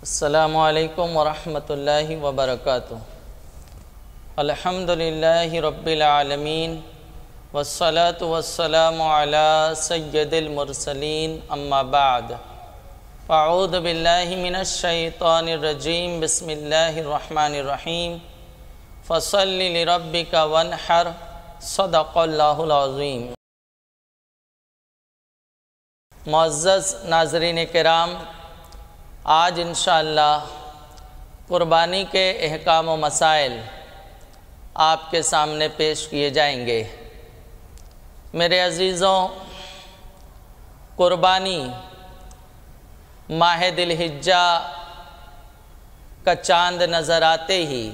السلام علیکم ورحمۃ اللہ وبرکاتہ۔ الحمدللہ رب العالمین والصلاة والسلام علی سید المرسلین، اما بعد فاعوذ باللہ من الشیطان الرجیم، بسم اللہ الرحمن الرحیم۔ فصل لربک وانحر، صدق اللہ العظیم۔ معزز ناظرین کرام، آج انشاءاللہ قربانی کے احکام و مسائل آپ کے سامنے پیش کیے جائیں گے۔ میرے عزیزوں، قربانی ماہ ذی الحجہ کا چاند نظر آتے ہی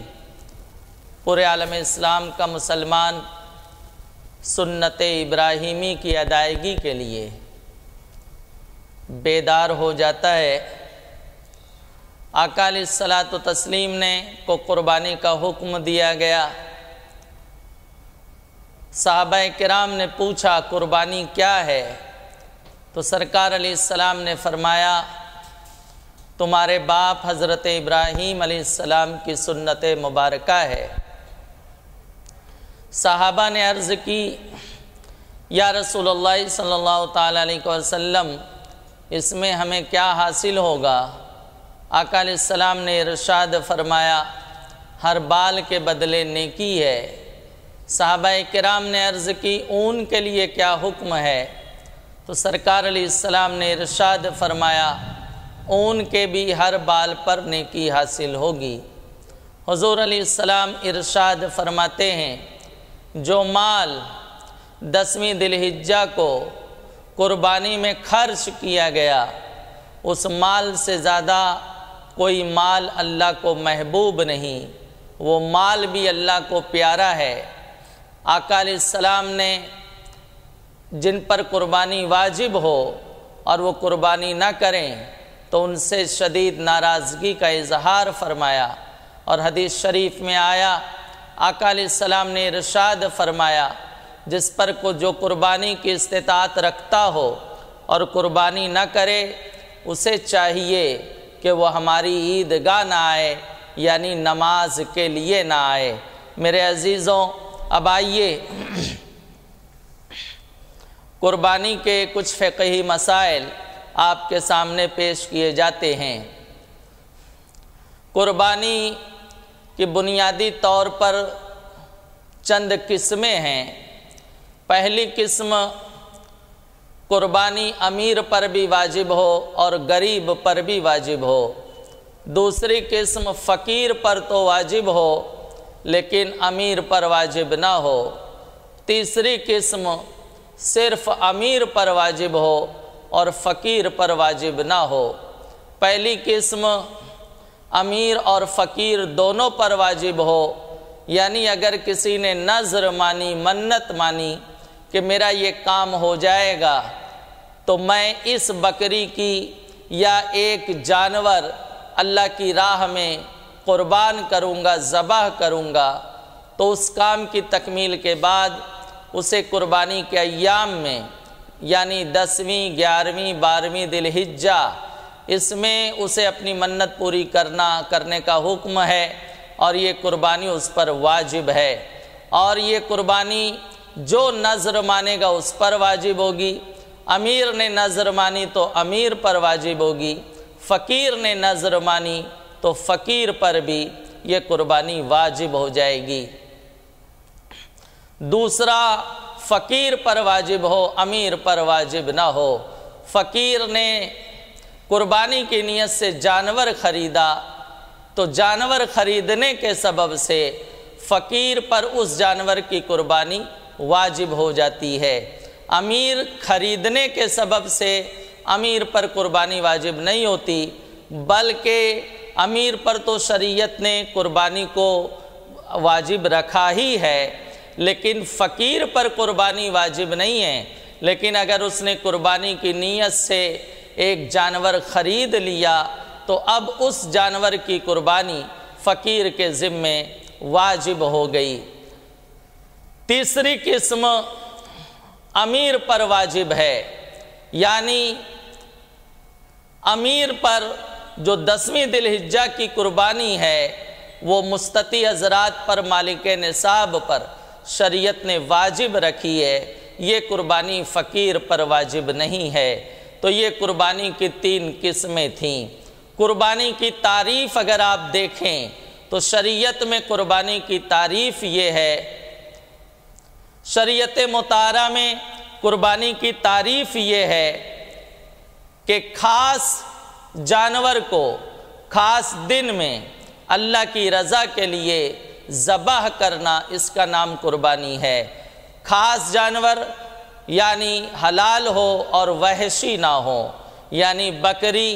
پورے عالم اسلام کا مسلمان سنت ابراہیمی کی ادائیگی کے لیے بیدار ہو جاتا ہے۔ آقا علیہ الصلاۃ والتسلیم نے کو قربانی کا حکم دیا گیا۔ صحابہ کرام نے پوچھا قربانی کیا ہے؟ تو سرکار علیہ السلام نے فرمایا تمہارے باپ حضرت ابراہیم علیہ السلام کی سنت مبارکہ ہے۔ صحابہ نے عرض کی یا رسول اللہ صلی اللہ تعالیٰ علیہ وسلم، اس میں ہمیں کیا حاصل ہوگا؟ آقا علیہ السلام نے ارشاد فرمایا ہر بال کے بدلے نیکی ہے۔ صحابہ کرام نے عرض کی اون کے لیے کیا حکم ہے؟ تو سرکار علیہ السلام نے ارشاد فرمایا اون کے بھی ہر بال پر نیکی حاصل ہوگی۔ حضور علیہ السلام ارشاد فرماتے ہیں جو مال 10ویں ذی الحجہ کو قربانی میں خرچ کیا گیا، اس مال سے زیادہ کوئی مال اللہ کو محبوب نہیں، وہ مال بھی اللہ کو پیارا ہے۔ آقا علیہ السلام نے جن پر قربانی واجب ہو اور وہ قربانی نہ کریں تو ان سے شدید ناراضگی کا اظہار فرمایا، اور حدیث شریف میں آیا آقا علیہ السلام نے ارشاد فرمایا جس پر کو جو قربانی کی استطاعت رکھتا ہو اور قربانی نہ کرے، اسے چاہیے کہ وہ ہماری عیدگاہ نہ آئے، یعنی نماز کے لیے نہ آئے۔ میرے عزیزوں، اب آئیے قربانی کے کچھ فقہی مسائل آپ کے سامنے پیش کیے جاتے ہیں۔ قربانی کی بنیادی طور پر چند قسمیں ہیں۔ پہلی قسم قربانی امیر پر بھی واجب ہو اور غریب پر بھی واجب ہو۔ دوسری قسم فقیر پر تو واجب ہو لیکن امیر پر واجب نہ ہو۔ تیسری قسم صرف امیر پر واجب ہو اور فقیر پر واجب نہ ہو۔ پہلی قسم امیر اور فقیر دونوں پر واجب ہو، یعنی اگر کسی نے نذر مانی، منت مانی کہ میرا یہ کام ہو جائے گا تو میں اس بکری کی یا ایک جانور اللہ کی راہ میں قربان کروں گا، ذبح کروں گا، تو اس کام کی تکمیل کے بعد اسے قربانی کے ایام میں یعنی 10ویں، 11ویں، 12ویں ذی الحجہ اس میں اسے اپنی منت پوری کرنے کا حکم ہے، اور یہ قربانی اس پر واجب ہے۔ اور یہ قربانی جو نذر مانے گا اس پر واجب ہوگی۔ امیر نے نذر مانی تو امیر پر واجب ہوگی، فقیر نے نذر مانی تو فقیر پر بھی یہ قربانی واجب ہو جائے گی۔ دوسرا، فقیر پر واجب ہو، امیر پر واجب نہ ہو۔ فقیر نے قربانی کی نیت سے جانور خریدا تو جانور خریدنے کے سبب سے فقیر پر اس جانور کی قربانی واجب ہو جاتی ہے۔ امیر خریدنے کے سبب سے امیر پر قربانی واجب نہیں ہوتی، بلکہ امیر پر تو شریعت نے قربانی کو واجب رکھا ہی ہے، لیکن فقیر پر قربانی واجب نہیں ہے۔ لیکن اگر اس نے قربانی کی نیت سے ایک جانور خرید لیا تو اب اس جانور کی قربانی فقیر کے ذمے واجب ہو گئی۔ تیسری قسم امیر پر واجب ہے، یعنی امیر پر جو 10ویں ذی الحجہ کی قربانی ہے وہ مستطیع حضرات پر، مالک نصاب پر شریعت نے واجب رکھی ہے، یہ قربانی فقیر پر واجب نہیں ہے۔ تو یہ قربانی کی 3 قسمیں تھیں۔ قربانی کی تعریف اگر آپ دیکھیں تو شریعت میں قربانی کی تعریف یہ ہے، شریعت مطہرہ میں قربانی کی تعریف یہ ہے کہ خاص جانور کو خاص دن میں اللہ کی رضا کے لیے ذبح کرنا، اس کا نام قربانی ہے۔ خاص جانور یعنی حلال ہو اور وحشی نہ ہو، یعنی بکری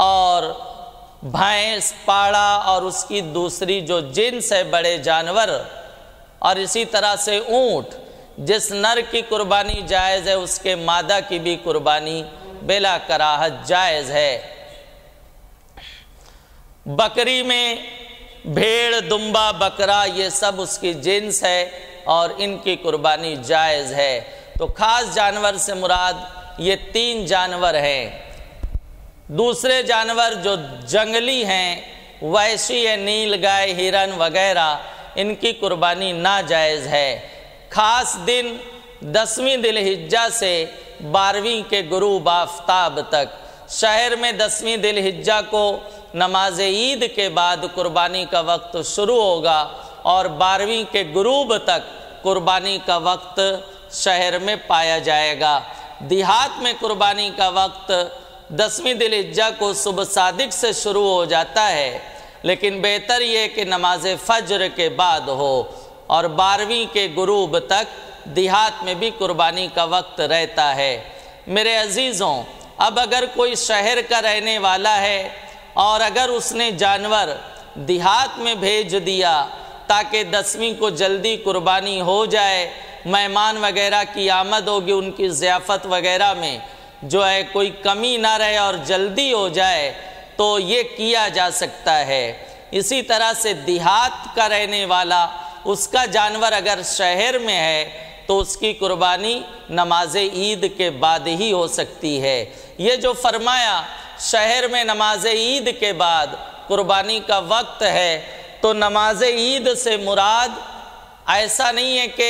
اور بھینس، پاڑا اور اس کی دوسری جو جنس ہے بڑے جانور، اور اسی طرح سے اونٹ، جس نر کی قربانی جائز ہے اس کے مادہ کی بھی قربانی بلا کراہت جائز ہے۔ بکری میں بھیڑ، دمبا، بکرا یہ سب اس کی جنس ہے اور ان کی قربانی جائز ہے۔ تو خاص جانور سے مراد یہ 3 جانور ہیں۔ دوسرے جانور جو جنگلی ہیں، وحشی ہے، نیل گائے، ہرن وغیرہ، ان کی قربانی ناجائز ہے۔ خاص دن 10ویں ذی الحجہ سے 12ویں کے غروب آفتاب تک، شہر میں 10ویں ذی الحجہ کو نماز عید کے بعد قربانی کا وقت شروع ہوگا اور 12ویں کے غروب تک قربانی کا وقت شہر میں پایا جائے گا۔ دیہات میں قربانی کا وقت 10ویں ذی الحجہ کو صبح صادق سے شروع ہو جاتا ہے، لیکن بہتر یہ کہ نماز فجر کے بعد ہو اور 12ویں کے غروب تک دیہات میں بھی قربانی کا وقت رہتا ہے۔ میرے عزیزوں، اب اگر کوئی شہر کا رہنے والا ہے اور اگر اس نے جانور دیہات میں بھیج دیا تاکہ 10ویں کو جلدی قربانی ہو جائے، مہمان وغیرہ کی آمد ہوگی، ان کی ضیافت وغیرہ میں جو ہے کوئی کمی نہ رہے اور جلدی ہو جائے، تو یہ کیا جا سکتا ہے۔ اسی طرح سے دیہات کا رہنے والا، اس کا جانور اگر شہر میں ہے تو اس کی قربانی نماز عید کے بعد ہی ہو سکتی ہے۔ یہ جو فرمایا شہر میں نماز عید کے بعد قربانی کا وقت ہے، تو نماز عید سے مراد ایسا نہیں ہے کہ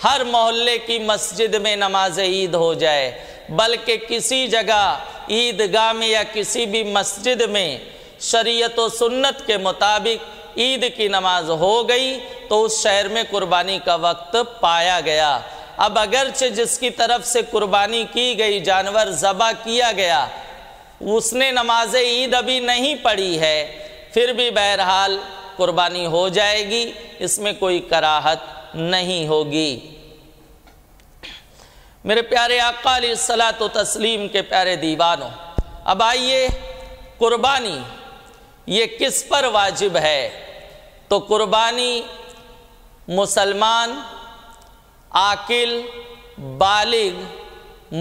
ہر محلے کی مسجد میں نماز عید ہو جائے، بلکہ کسی جگہ عیدگاہ میں یا کسی بھی مسجد میں شریعت و سنت کے مطابق عید کی نماز ہو گئی تو اس شہر میں قربانی کا وقت پایا گیا۔ اب اگرچہ جس کی طرف سے قربانی کی گئی، جانور ذبح کیا گیا، اس نے نماز عید ابھی نہیں پڑھی ہے، پھر بھی بہرحال قربانی ہو جائے گی، اس میں کوئی کراہت نہیں ہوگی۔ میرے پیارے آقا علیہ الصلاۃ والتسلیم کے پیارے دیوانوں، اب آئیے قربانی یہ کس پر واجب ہے؟ تو قربانی مسلمان، عاقل، بالغ،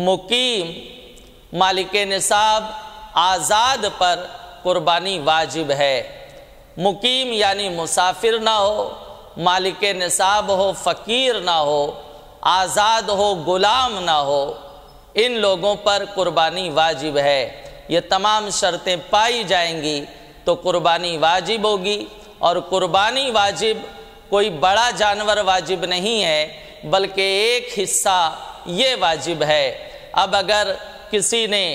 مقیم، مالک نصاب، آزاد پر قربانی واجب ہے۔ مقیم یعنی مسافر نہ ہو، مالک نصاب ہو، فقیر نہ ہو، آزاد ہو، غلام نہ ہو، ان لوگوں پر قربانی واجب ہے۔ یہ تمام شرطیں پائی جائیں گی تو قربانی واجب ہوگی۔ اور قربانی واجب کوئی بڑا جانور واجب نہیں ہے، بلکہ ایک حصہ یہ واجب ہے۔ اب اگر کسی نے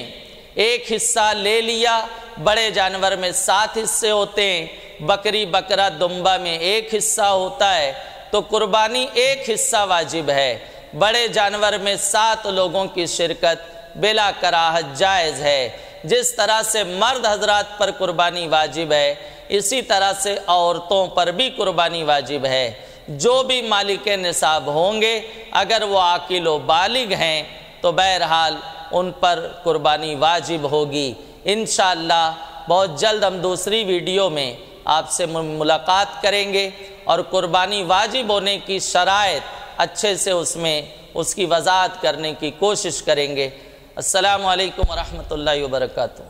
ایک حصہ لے لیا، بڑے جانور میں 7 حصے ہوتے ہیں، بکری، بکرا، دمبا میں 1 حصہ ہوتا ہے، تو قربانی ایک حصہ واجب ہے۔ بڑے جانور میں 7 لوگوں کی شرکت بلا کراہت جائز ہے۔ جس طرح سے مرد حضرات پر قربانی واجب ہے، اسی طرح سے عورتوں پر بھی قربانی واجب ہے۔ جو بھی مالک نصاب ہوں گے، اگر وہ عاقل و بالغ ہیں تو بہرحال ان پر قربانی واجب ہوگی۔ انشاءاللہ بہت جلد ہم دوسری ویڈیو میں آپ سے ملاقات کریں گے اور قربانی واجب ہونے کی شرائط اچھے سے اس کی وضاحت کرنے کی کوشش کریں گے۔ السلام علیکم ورحمۃ اللہ وبرکاتہ۔